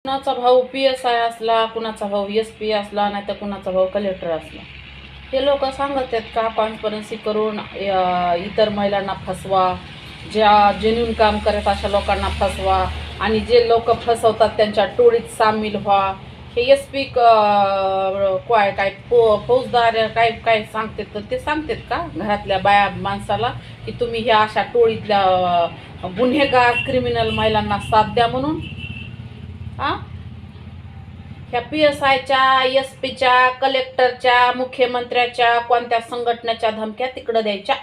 कुणाचा भाऊ PSI असला, कुणाचा भाऊ SP असला, नाही तर कुणाचा भाऊ कलेक्टर असला, हे लोक सांगत आहेत का कॉन्फरन्सी करून इतर महिलांना फसवा, ज्या जेन्युन काम करत अशा लोकांना फसवा आणि जे लोक फसवतात त्यांच्या टोळीत सामील व्हा. हे SP काय फौजदार काय काय सांगतात, तर ते सांगतात का घरातल्या बाया माणसाला की तुम्ही ह्या अशा टोळीतल्या गुन्हेगार क्रिमिनल महिलांना साथ द्या म्हणून? ह्या PSIच्या, SPच्या, कलेक्टरच्या, मुख्यमंत्र्याच्या, कोणत्या संघटनेच्या धमक्या तिकडं द्यायच्या,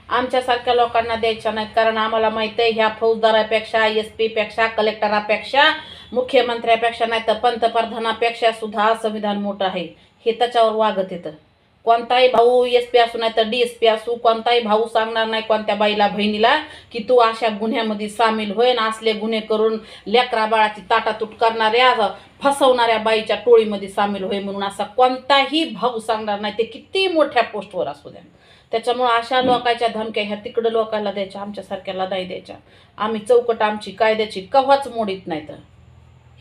आमच्यासारख्या लोकांना द्यायच्या नाहीत. कारण आम्हाला माहिती आहे ह्या फौजदारापेक्षा, SP पेक्षा, कलेक्टरापेक्षा, मुख्यमंत्र्यापेक्षा नाही तर पंतप्रधानापेक्षा सुद्धा संविधान मोठं आहे. हे त्याच्यावर वागत येतं. कोणताही भाऊ SP असू नाही तर DSP असू, कोणताही भाऊ सांगणार नाही कोणत्या बाईला बहिणीला की तू अशा गुन्ह्यामध्ये सामील होय ना, असले गुन्हे करून लेकरा बाळाची ताटातूट करणाऱ्या फसवणाऱ्या बाईच्या टोळीमध्ये सामील होय म्हणून असा कोणताही भाऊ सांगणार नाही, ते किती मोठ्या पोस्टवर असू द्या. त्याच्यामुळं अशा लोकांच्या धमक्या ह्या तिकडं लोकांना द्यायच्या, आमच्यासारख्याला नाही द्यायच्या. आम्ही चौकट आमची कायद्याची कव्हाच मोडीत नाही. तर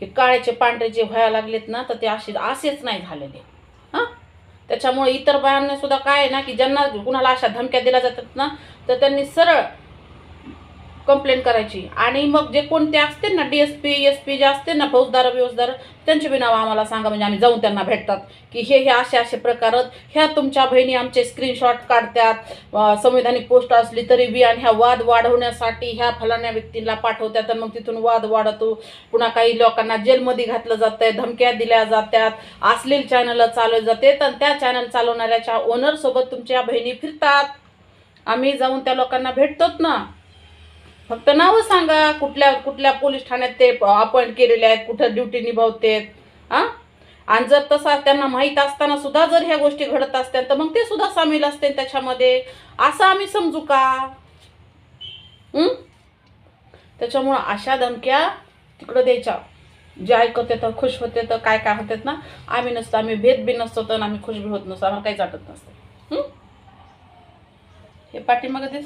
हे काळ्याचे पांढरे जे व्हायला लागलेत ना, तर ते असेच नाही झालेले. त्याच्यामुळे इतर बायांना सुद्धा काय आहे ना की ज्यांना कुणाला अशा धमक्या दिल्या जातात ना, तर त्यांनी सरळ कंप्लेंट करायची. आणि मग जे कोणते असते ना DSP SP जे असते ना फौजदार बिवजदार, त्यांचे बी नाव आम्हाला सांगा, म्हणजे आम्ही जाऊन त्यांना भेटतात की हे असे असे प्रकार, ह्या तुमच्या बहिणी आमचे स्क्रीनशॉट काढतात, संविधानिक पोस्ट असली तरी बी, आणि ह्या वाद वाढवण्यासाठी ह्या फलाण्या व्यक्तीला पाठवतात, आणि मग तिथून वाद वाढतो. पुन्हा काही लोकांना जेलमध्ये घातलं जातंय, धमक्या दिल्या जातात, अश्लील चॅनल चालवले जाते, तर त्या चॅनल चालवणाऱ्याच्या ओनरसोबत तुमच्या बहिणी फिरतात. आम्ही जाऊन त्या लोकांना भेटतोच ना. फक्त नावं सांगा कुठल्या कुठल्या पोलीस ठाण्यात ते अपॉइंट केलेले आहेत, कुठं ड्युटी निभावतात. आणि जर तसा त्यांना माहीत असताना सुद्धा जर ह्या गोष्टी घडत असतील तर मग ते सुद्धा सामील असते त्याच्यामध्ये, असं आम्ही समजू का? त्याच्यामुळं अशा धमक्या तिकडं द्यायच्या. जे ऐकत येतं खुश होते तर काय काय होतात ना, आम्ही नसतो, आम्ही भेद बी नसतो तर आम्ही खुश बी होत नसतो, आम्हाला काहीच वाटत नसतं. हे पाठीमागं